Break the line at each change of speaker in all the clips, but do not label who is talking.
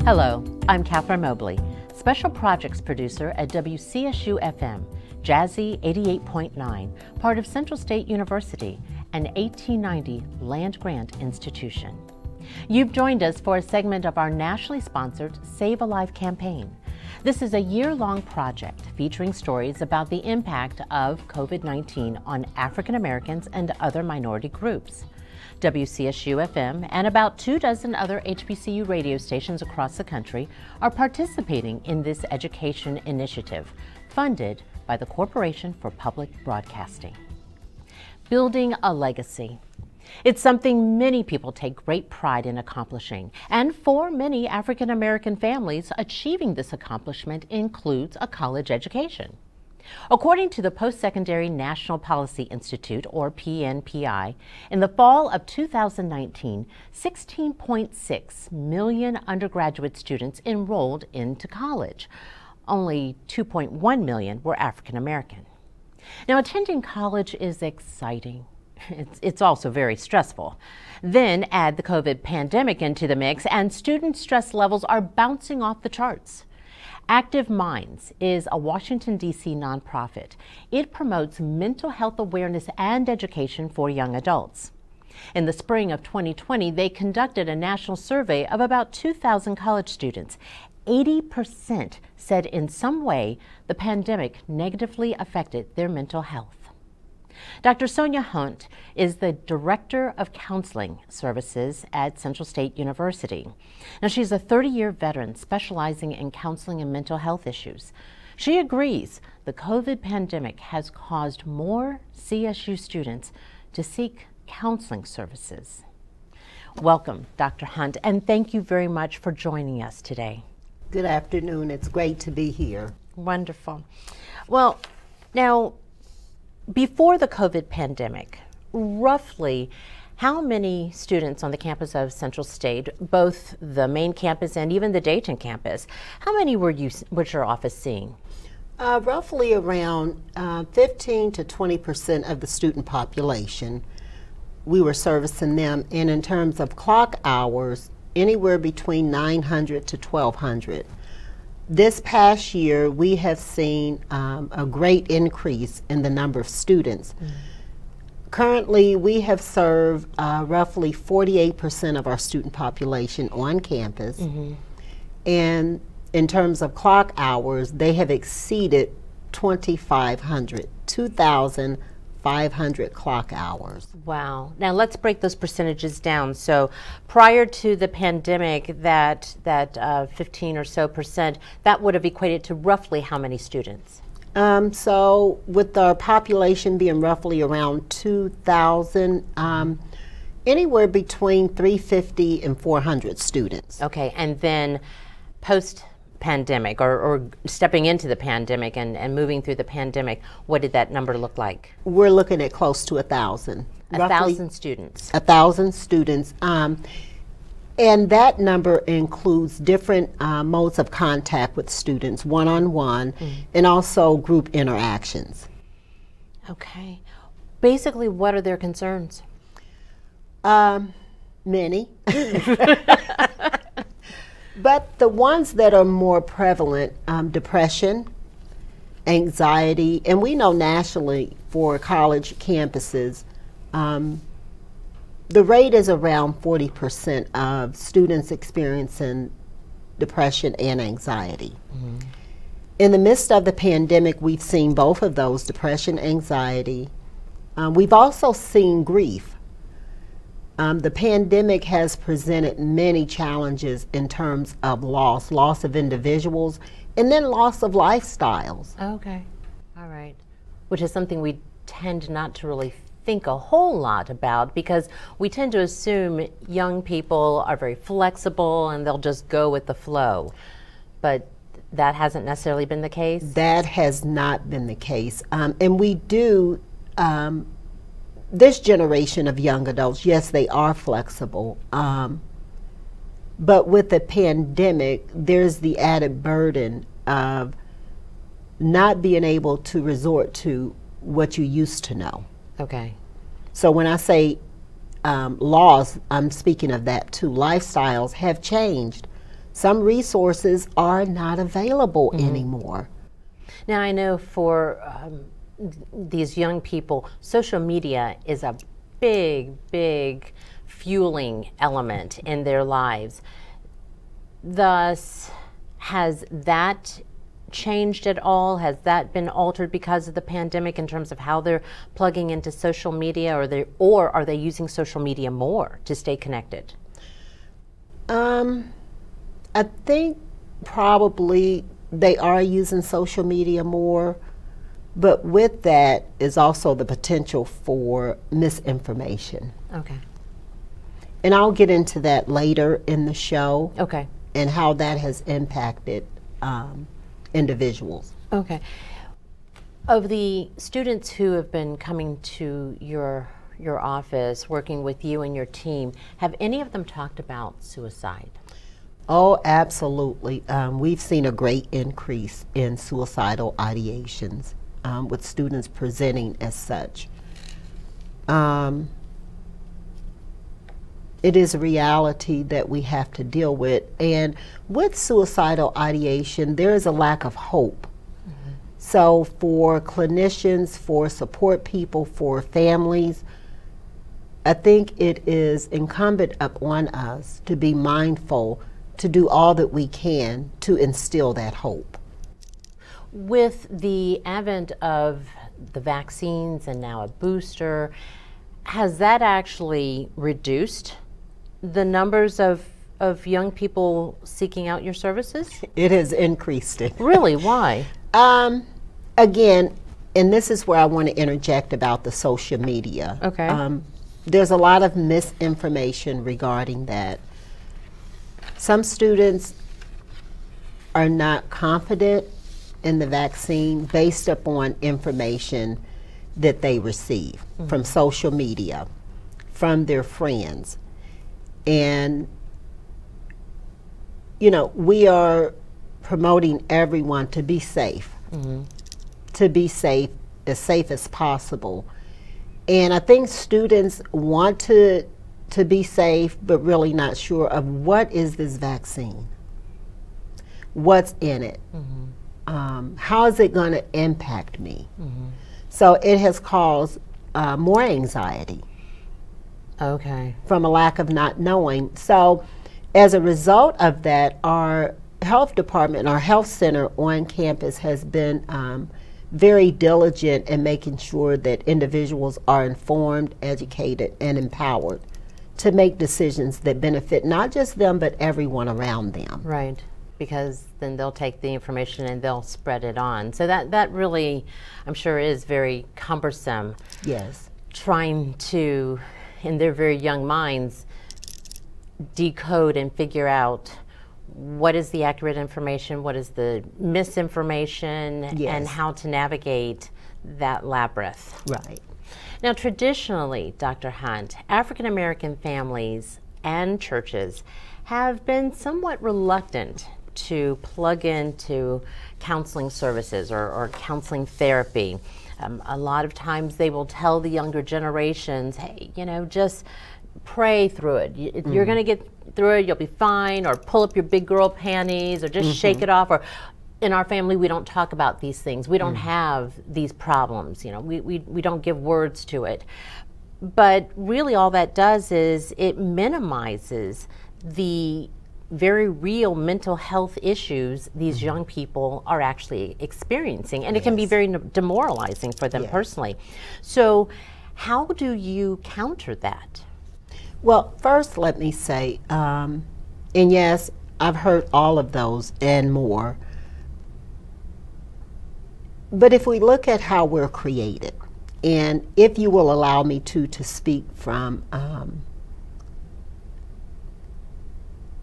Hello, I'm Kathryn Mobley, Special Projects Producer at WCSU FM, Jazzy 88.9, part of Central State University, an 1890 land-grant institution. You've joined us for a segment of our nationally sponsored Save a Life campaign. This is a year-long project featuring stories about the impact of COVID-19 on African Americans and other minority groups. WCSU FM and about 24 other HBCU radio stations across the country are participating in this education initiative, funded by the Corporation for Public Broadcasting. Building a legacy. It's something many people take great pride in accomplishing, and for many African American families, achieving this accomplishment includes a college education. According to the Post-Secondary National Policy Institute, or PNPI, in the fall of 2019, 16.6 million undergraduate students enrolled into college. Only 2.1 million were African American. Now, attending college is exciting. It's also very stressful. Then add the COVID pandemic into the mix, and student stress levels are bouncing off the charts. Active Minds is a Washington, D.C. nonprofit. It promotes mental health awareness and education for young adults. In the spring of 2020, they conducted a national survey of about 2,000 college students. 80% said in some way the pandemic negatively affected their mental health. Dr. Sonia Hunt is the Director of Counseling Services at Central State University. Now, she's a 30-year veteran specializing in counseling and mental health issues. She agrees the COVID pandemic has caused more CSU students to seek counseling services. Welcome, Dr. Hunt, and thank you very much for joining us today.
Good afternoon. It's great to be here.
Wonderful. Well, now, before the COVID pandemic, roughly how many students on the campus of Central State, both the main campus and even the Dayton campus, how many was your office seeing?
Roughly around 15 to 20% of the student population. We were servicing them, and in terms of clock hours, anywhere between 900 to 1,200. This past year, we have seen a great increase in the number of students. Currently, we have served roughly 48% of our student population on campus. And in terms of clock hours, they have exceeded 2,500 clock hours.
Wow. Now let's break those percentages down. So prior to the pandemic, that 15 or so percent, that would have equated to roughly how many students?
So with our population being roughly around 2,000, anywhere between 350 and 400 students.
Okay, and then post-pandemic or stepping into the pandemic and moving through the pandemic, what did that number look like?
We're looking at close to 1,000.
1,000 students.
1,000 students. And that number includes different modes of contact with students, one-on-one, and also group interactions.
Okay. Basically, what are their concerns?
Many. But the ones that are more prevalent, depression, anxiety, and we know nationally for college campuses, the rate is around 40% of students experiencing depression and anxiety. In the midst of the pandemic, we've seen both of those, depression, anxiety. We've also seen grief. The pandemic has presented many challenges in terms of loss of individuals, and then loss of lifestyles.
Okay, all right. Which is something we tend not to really think a whole lot about, because we tend to assume young people are very flexible and they'll just go with the flow. But that hasn't necessarily been the case?
That has not been the case. And we do, this generation of young adults, yes, they are flexible. But with the pandemic, there's the added burden of not being able to resort to what you used to know.
Okay.
So when I say laws, I'm speaking of that too. Lifestyles have changed Some resources are not available anymore.
Now, I know for these young people, social media is a big fueling element in their lives. Thus, has that changed at all? Has that been altered because of the pandemic in terms of how they're plugging into social media, or are they using social media more to stay connected?
I think probably they are using social media more, but with that is also the potential for misinformation.
Okay.
And I'll get into that later in the show.
Okay.
And how that has impacted individuals.
Okay. Of the students who have been coming to your office, working with you and your team, have any of them talked about suicide?
Oh, absolutely. We've seen a great increase in suicidal ideations with students presenting as such. It is a reality that we have to deal with. And with suicidal ideation, there is a lack of hope. So for clinicians, for support people, for families, I think it is incumbent upon us to be mindful to do all that we can to instill that hope.
With the advent of the vaccines and now a booster, has that actually reduced the numbers of young people seeking out your services?
It has increased it.
Really? Why?
Again, and this is where I want to interject about the social media.
Okay.
There's a lot of misinformation regarding that. Some students are not confident in the vaccine based upon information that they receive from social media, from their friends. And, you know, we are promoting everyone to be safe, to be safe as possible. And I think students want to be safe, but really not sure of what is this vaccine, what's in it, how is it going to impact me. So it has caused more anxiety.
Okay.
From a lack of not knowing. So as a result of that, our health department, our health center on campus has been very diligent in making sure that individuals are informed, educated, and empowered to make decisions that benefit not just them, but everyone around them.
Right. Because then they'll take the information and they'll spread it on. So that really, I'm sure, is very cumbersome.
Yes.
Trying to, in their very young minds, decode and figure out what is the accurate information, what is the misinformation, and how to navigate that labyrinth.
Right.
Now, traditionally, Dr. Hunt, African American families and churches have been somewhat reluctant to plug into counseling services or counseling therapy. A lot of times they will tell the younger generations, hey, you know, just pray through it. You're going to get through it, you'll be fine, or pull up your big girl panties, or just shake it off. Or in our family, we don't talk about these things. We don't have these problems. You know, we don't give words to it. But really all that does is it minimizes the very real mental health issues these young people are actually experiencing. And it can be very demoralizing for them personally. So how do you counter that?
Well, first let me say, and yes, I've heard all of those and more. But if we look at how we're created, and if you will allow me to speak from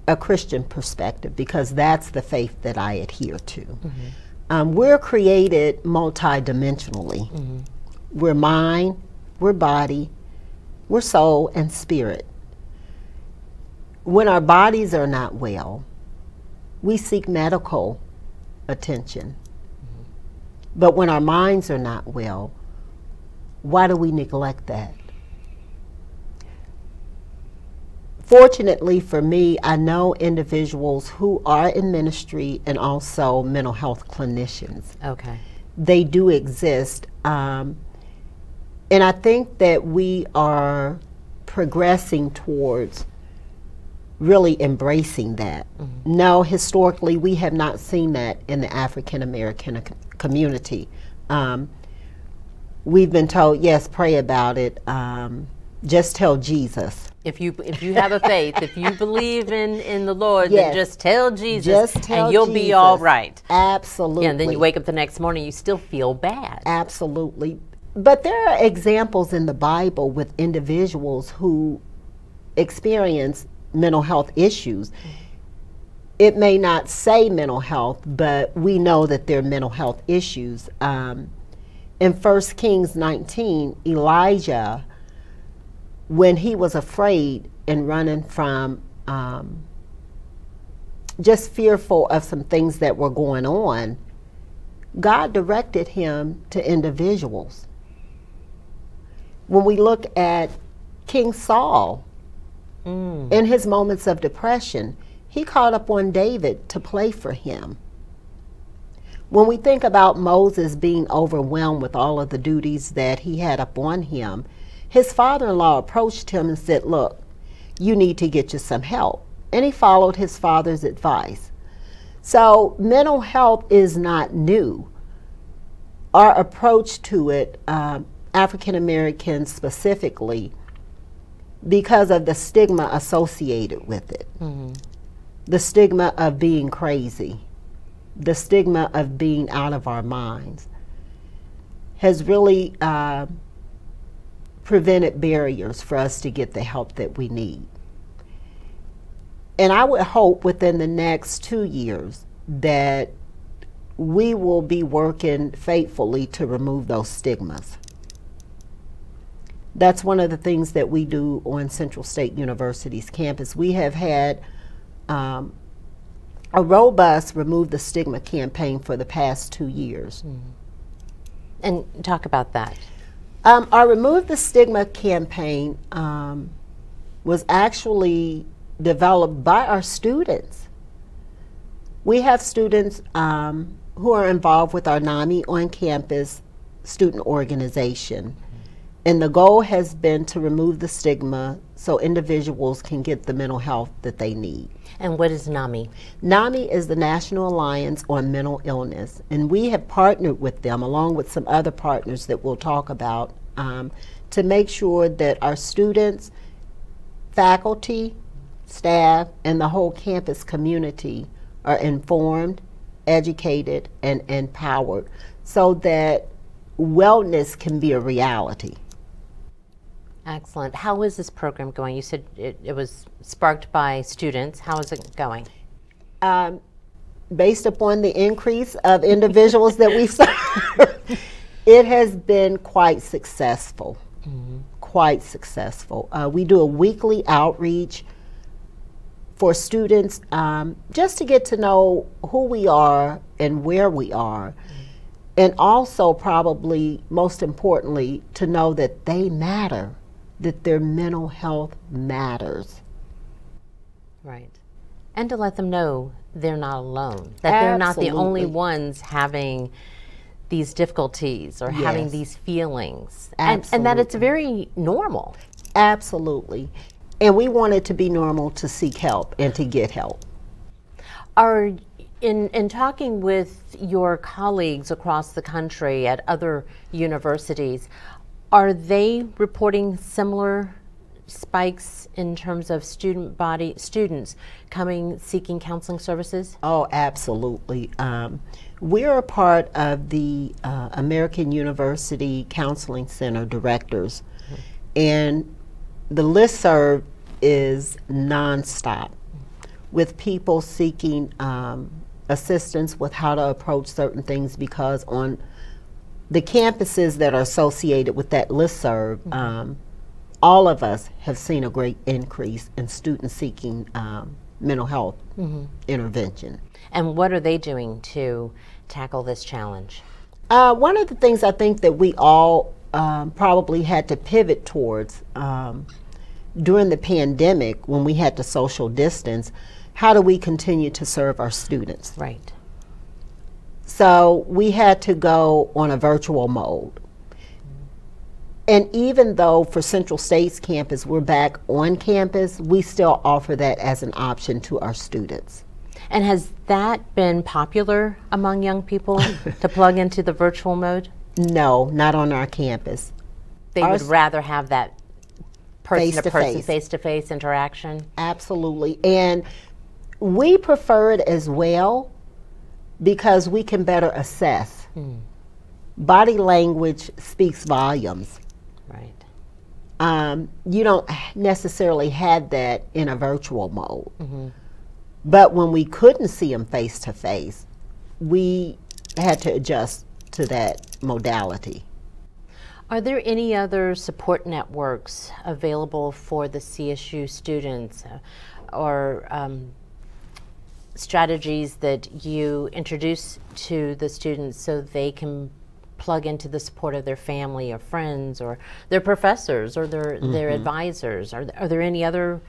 a Christian perspective, because that's the faith that I adhere to. We're created multidimensionally. We're mind, we're body, we're soul and spirit. When our bodies are not well, we seek medical attention. But when our minds are not well, why do we neglect that? Fortunately for me, I know individuals who are in ministry and also mental health clinicians.
Okay.
They do exist. And I think that we are progressing towards really embracing that. Mm-hmm. No, historically, we have not seen that in the African American community. We've been told, yes, pray about it. Just tell Jesus.
If you have a faith, if you believe in the Lord,
yes,
then just tell Jesus,
just tell
and you'll
Jesus.
be all right.
Absolutely.
Yeah, and then you wake up the next morning, you still feel bad.
Absolutely. But there are examples in the Bible with individuals who experience mental health issues. It may not say mental health, but we know that there are mental health issues. In 1 Kings 19, Elijah, when he was afraid and running from just fearful of some things that were going on, God directed him to individuals. When we look at King Saul, in his moments of depression, he called upon David to pray for him. When we think about Moses being overwhelmed with all of the duties that he had upon him, his father-in-law approached him and said, look, you need to get you some help. And he followed his father's advice. So mental health is not new. Our approach to it, African Americans specifically, because of the stigma associated with it. Mm-hmm. The stigma of being crazy, the stigma of being out of our minds, has really prevented barriers for us to get the help that we need. And I would hope within the next 2 years that we will be working faithfully to remove those stigmas. That's one of the things that we do on Central State University's campus. We have had a robust Remove the Stigma campaign for the past 2 years. Mm-hmm.
And talk about that.
Our Remove the Stigma campaign was actually developed by our students. We have students who are involved with our NAMI on campus student organization. And the goal has been to remove the stigma so individuals can get the mental health that they need.
And what is NAMI?
NAMI is the National Alliance on Mental Illness. And we have partnered with them, along with some other partners that we'll talk about, to make sure that our students, faculty, staff, and the whole campus community are informed, educated, and empowered so that wellness can be a reality.
Excellent. How is this program going? You said it was sparked by students. How is it going?
Based upon the increase of individuals that we serve, it has been quite successful. Mm-hmm. Quite successful. We do a weekly outreach for students just to get to know who we are and where we are. Mm-hmm. And also, probably most importantly, to know that they matter, that their mental health matters.
Right. And to let them know they're not alone, that
Absolutely.
They're not the only ones having these difficulties or having these feelings. And that it's very normal.
Absolutely. And we want it to be normal to seek help and to get help.
In talking with your colleagues across the country at other universities, are they reporting similar spikes in terms of students coming seeking counseling services?
Oh, absolutely. We're a part of the American University Counseling Center directors, mm-hmm. and the listserv is nonstop with people seeking assistance with how to approach certain things, because on the campuses that are associated with that listserv, mm-hmm. All of us have seen a great increase in students seeking mental health mm-hmm. intervention.
And what are they doing to tackle this challenge?
One of the things I think that we all probably had to pivot towards during the pandemic, when we had to social distance, how do we continue to serve our students?
Right.
So we had to go on a virtual mode. And even though for Central State's campus, we're back on campus, we still offer that as an option to our students.
And has that been popular among young people to plug into the virtual mode?
No, not on our campus.
They would rather have that person-to-person,
face-to-face.
face-to-face interaction?
Absolutely. And we prefer it as well because we can better assess. Body language speaks volumes.
Right.
You don't necessarily have that in a virtual mode. But when we couldn't see them face to face, we had to adjust to that modality.
Are there any other support networks available for the CSU students or strategies that you introduce to the students so they can plug into the support of their family or friends or their professors or their advisors? Are there any other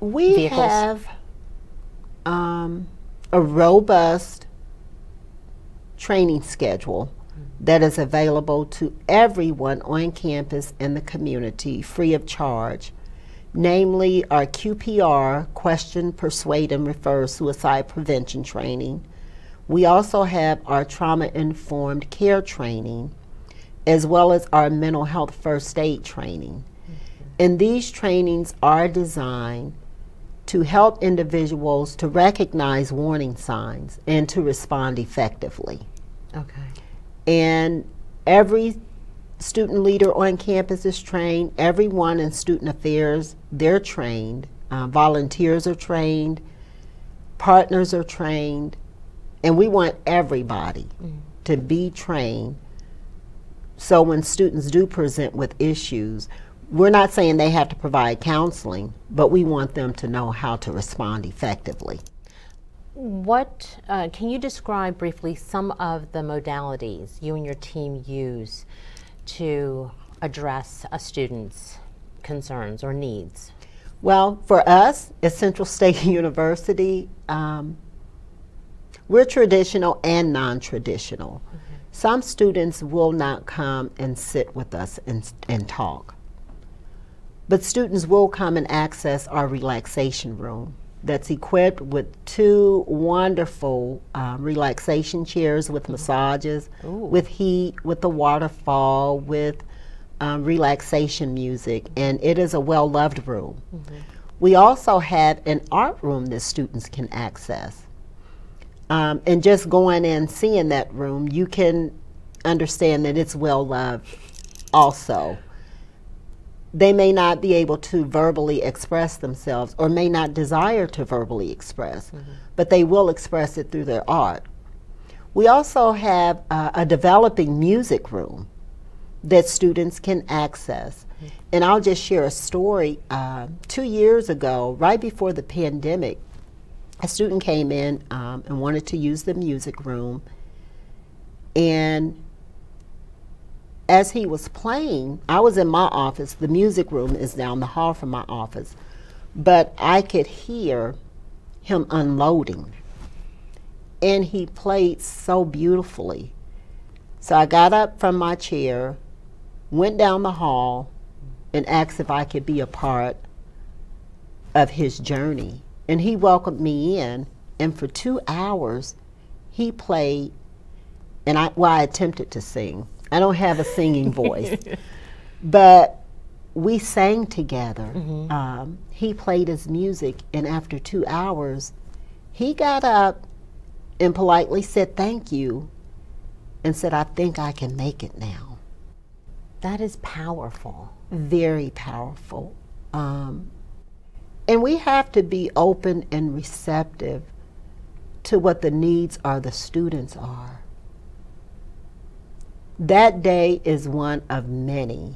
we
vehicles?
have a robust training schedule that is available to everyone on campus and the community free of charge. Namely, our QPR, Question, Persuade, and Refer Suicide Prevention Training. We also have our Trauma-Informed Care Training, as well as our Mental Health First Aid Training. And these trainings are designed to help individuals to recognize warning signs and to respond effectively.
Okay.
And every student leader on campus is trained. Everyone in student affairs, they're trained. Volunteers are trained. Partners are trained. And we want everybody to be trained so when students do present with issues, we're not saying they have to provide counseling, but we want them to know how to respond effectively.
What can you describe briefly some of the modalities you and your team use to address a student's concerns or needs?
Well, for us at Central State University, we're traditional and non-traditional. Some students will not come and sit with us and talk. But students will come and access our relaxation room that's equipped with 2 wonderful relaxation chairs with massages, with heat, with the waterfall, with relaxation music, and it is a well-loved room. We also have an art room that students can access. And just going in, seeing that room, you can understand that it's well-loved also. They may not be able to verbally express themselves or may not desire to verbally express, but they will express it through their art. We also have a developing music room that students can access. And I'll just share a story. 2 years ago, right before the pandemic, a student came in and wanted to use the music room. And as he was playing, I was in my office. The music room is down the hall from my office. But I could hear him unloading. And he played so beautifully. So I got up from my chair, went down the hall, and asked if I could be a part of his journey. And he welcomed me in, and for 2 hours, he played, and I attempted to sing. I don't have a singing voice, but we sang together. He played his music, and after 2 hours, he got up and politely said thank you, and said, I think I can make it now.
That is powerful.
Very powerful. And we have to be open and receptive to what the needs of the students are. That day is one of many.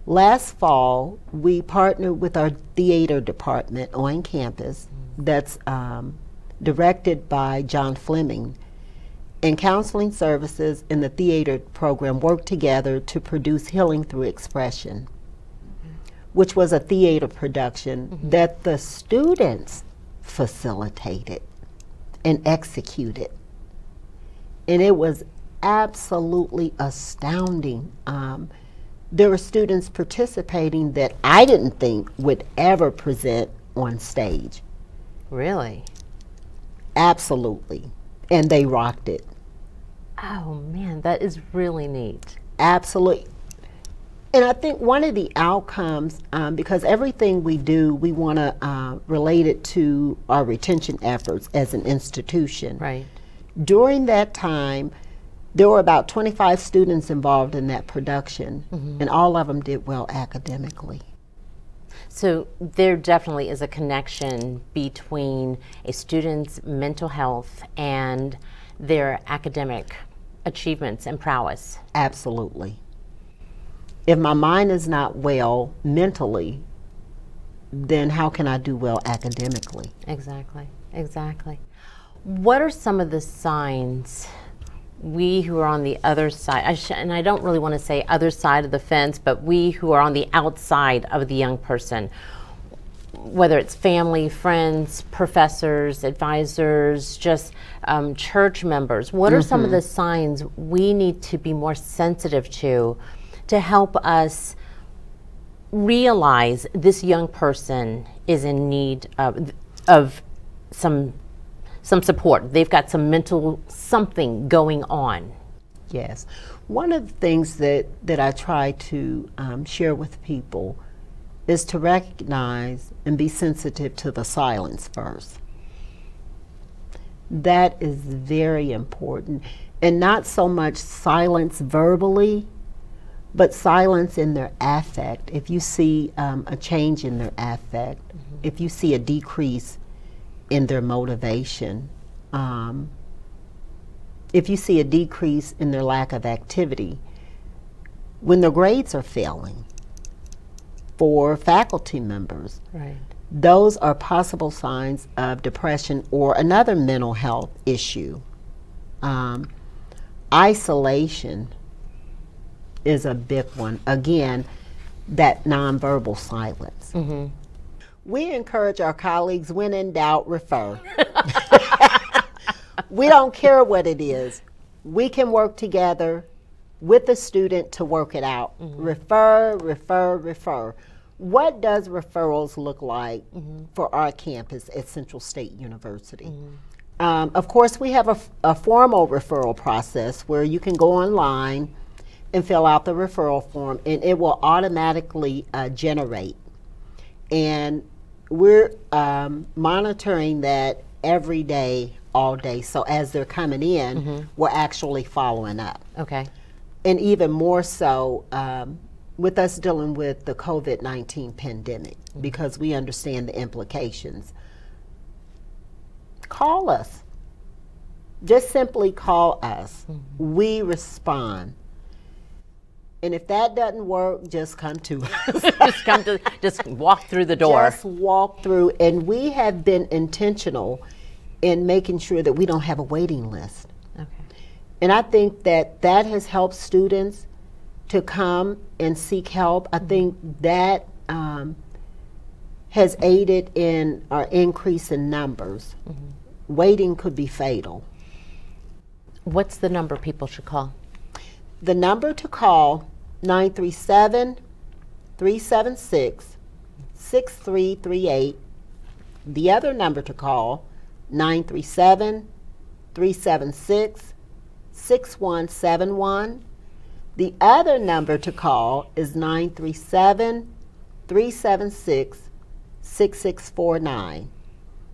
Last fall, we partnered with our theater department on campus that's directed by John Fleming. And counseling services and the theater program work together to produce Healing Through Expression. which was a theater production that the students facilitated and executed. And it was absolutely astounding. There were students participating that I didn't think would ever present on stage.
Really?
Absolutely. And they rocked it.
Oh man, that is really neat.
Absolutely. And I think one of the outcomes, because everything we do, we want to relate it to our retention efforts as an institution.
Right.
During that time, there were about 25 students involved in that production, and all of them did well academically.
So there definitely is a connection between a student's mental health and their academic achievements and prowess.
Absolutely. If my mind is not well mentally, then how can I do well academically?
Exactly, exactly. What are some of the signs we who are on the other side, and I don't really want to say other side of the fence, but we who are on the outside of the young person, whether it's family, friends, professors, advisors, just church members, what are some of the signs we need to be more sensitive to help us realize this young person is in need of some support? They've got some mental something going on.
Yes. One of the things that I try to share with people is to recognize and be sensitive to the silence first. That is very important. And not so much silence verbally, but silence in their affect. If you see a change in their affect, if you see a decrease in their motivation, if you see a decrease in their lack of activity, when their grades are failing for faculty members,
right,
those are possible signs of depression or another mental health issue. Isolation is a big one. Again, that nonverbal silence. We encourage our colleagues, when in doubt, refer. We don't care what it is. We can work together with the student to work it out. Refer, refer, refer. What does referrals look like for our campus at Central State University? Of course, we have a formal referral process where you can go online and fill out the referral form, and it will automatically generate. And we're monitoring that every day, all day. So as they're coming in, we're actually following up.
Okay.
And even more so with us dealing with the COVID-19 pandemic, because we understand the implications. Call us. Just simply call us. We respond. And if that doesn't work, just come to us.
just walk through the door.
Just walk through. And we have been intentional in making sure that we don't have a waiting list.
Okay.
And I think that has helped students to come and seek help. I think that has aided in our increase in numbers. Waiting could be fatal.
What's the number people should call?
The number to call, 937-376-6338. The other number to call, 937-376-6171. The other number to call is 937-376-6649.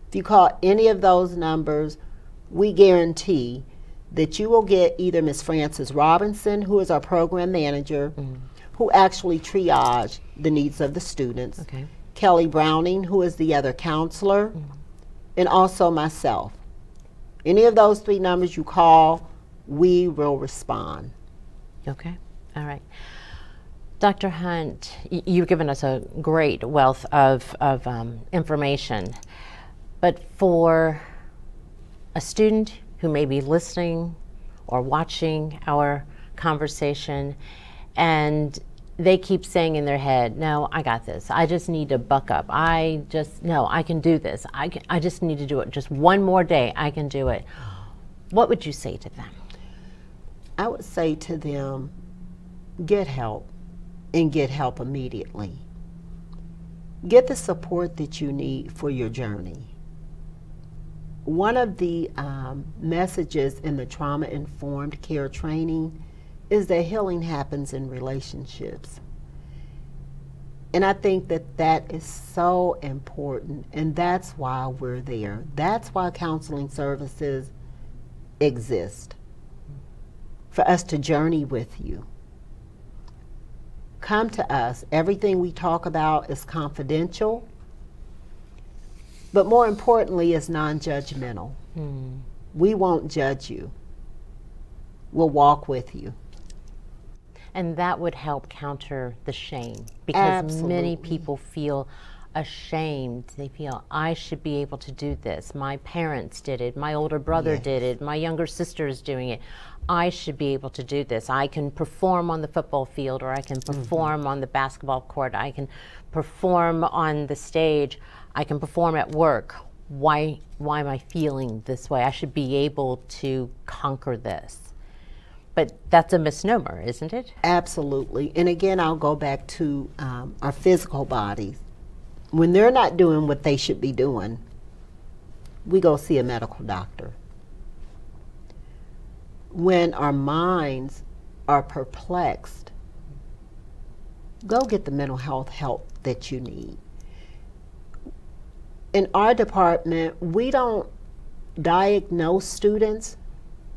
If you call any of those numbers, we guarantee that you will get either Ms. Frances Robinson, who is our program manager, who actually triage the needs of the students, Kelly Browning, who is the other counselor, and also myself. Any of those three numbers you call, we will respond.
Okay, all right. Dr. Hunt, you've given us a great wealth of information, but for a student who may be listening or watching our conversation and they keep saying in their head, no, I got this. I just need to buck up. No, I can do this. I just need to do it. Just one more day, I can do it. What would you say to them?
I would say to them, get help, and get help immediately. Get the support that you need for your journey. One of the messages in the trauma-informed care training is that healing happens in relationships. And I think that that is so important, and that's why we're there. That's why counseling services exist, for us to journey with you. Come to us. Everything we talk about is confidential, but more importantly, is non-judgmental. We won't judge you. We'll walk with you.
And that would help counter the shame, because
Absolutely.
Many people feel ashamed. They feel, I should be able to do this. My parents did it. My older brother
Yes.
did it. My younger sister is doing it. I should be able to do this. I can perform on the football field, or I can perform on the basketball court. I can perform on the stage. I can perform at work. Why am I feeling this way? I should be able to conquer this. But that's a misnomer, isn't it?
Absolutely. And again, I'll go back to our physical bodies. When they're not doing what they should be doing, we go see a medical doctor. When our minds are perplexed, go get the mental health help that you need. In our department, we don't diagnose students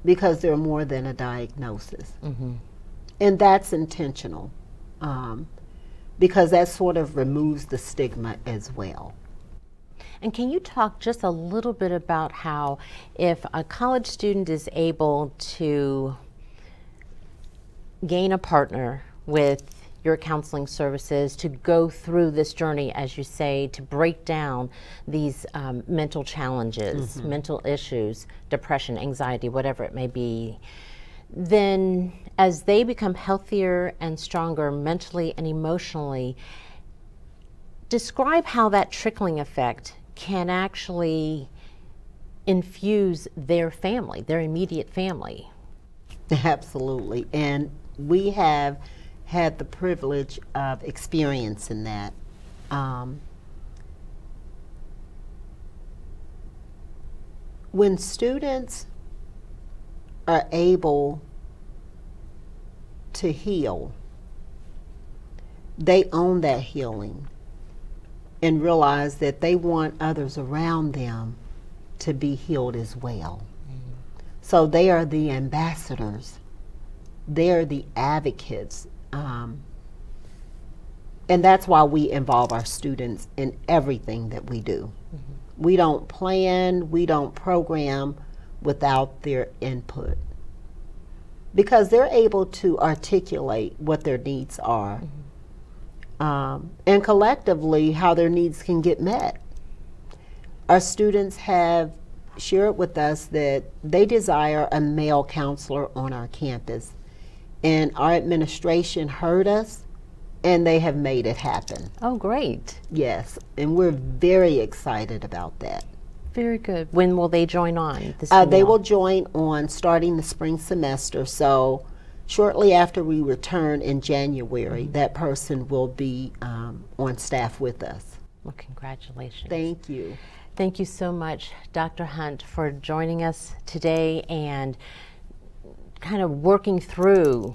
because they're more than a diagnosis. And that's intentional, because that sort of removes the stigma as well.
And can you talk just a little bit about how, if a college student is able to gain a partner with your counseling services, to go through this journey, as you say, to break down these mental challenges, mental issues, depression, anxiety, whatever it may be, then as they become healthier and stronger mentally and emotionally, describe how that trickling effect can actually infuse their family, their immediate family.
Absolutely. And we have had the privilege of experiencing that. When students are able to heal, they own that healing and realize that they want others around them to be healed as well. So they are the ambassadors. They're the advocates. And that's why we involve our students in everything that we do. We don't plan, we don't program without their input, because they're able to articulate what their needs are, and collectively how their needs can get met. Our students have shared with us that they desire a male counselor on our campus, and our administration heard us, and they have made it happen.
Oh, great.
Yes, and we're very excited about that.
Very good. When will they join on?
They will join on starting the spring semester, so shortly after we return in January, that person will be on staff with us.
Well, congratulations.
Thank you.
Thank you so much, Dr. Hunt, for joining us today and kind of working through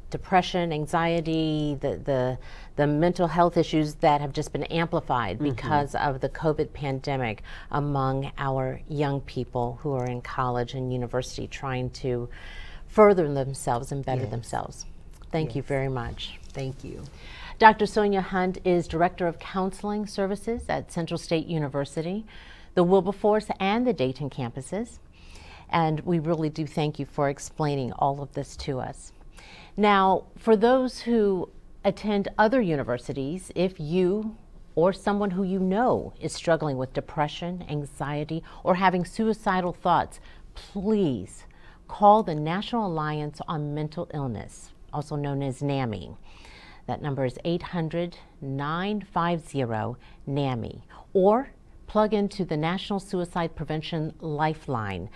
depression, anxiety, the mental health issues that have just been amplified because of the COVID pandemic among our young people who are in college and university trying to further themselves and better themselves. Thank you very much.
Thank you.
Dr. Sonia Hunt is Director of Counseling Services at Central State University, the Wilberforce and the Dayton campuses. And we really do thank you for explaining all of this to us. Now, for those who attend other universities, if you or someone who you know is struggling with depression, anxiety, or having suicidal thoughts, please call the National Alliance on Mental Illness, also known as NAMI. That number is 800-950-NAMI, or plug into the National Suicide Prevention Lifeline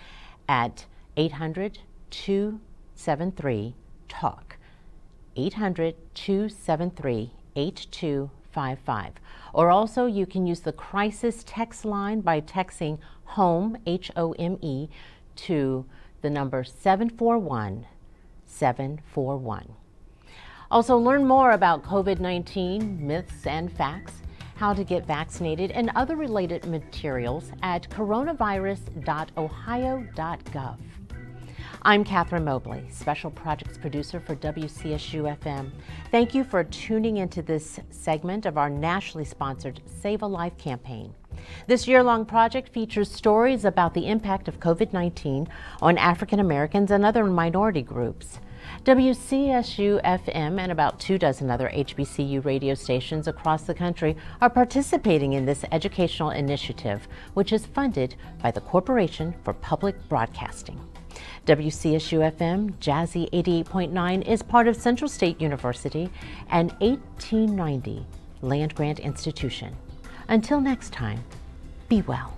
at 800-273-TALK, 800-273-8255. Or also you can use the crisis text line by texting HOME, H-O-M-E, to the number 741-741. Also, learn more about COVID-19 myths and facts, how to get vaccinated, and other related materials at coronavirus.ohio.gov. I'm Kathryn Mobley, Special Projects Producer for WCSU FM. Thank you for tuning into this segment of our nationally sponsored Save a Life campaign. This year-long project features stories about the impact of COVID-19 on African Americans and other minority groups. WCSU FM and about 24 other HBCU radio stations across the country are participating in this educational initiative, which is funded by the Corporation for Public Broadcasting. WCSU FM Jazzy 88.9 is part of Central State University, an 1890 land-grant institution. Until next time, be well.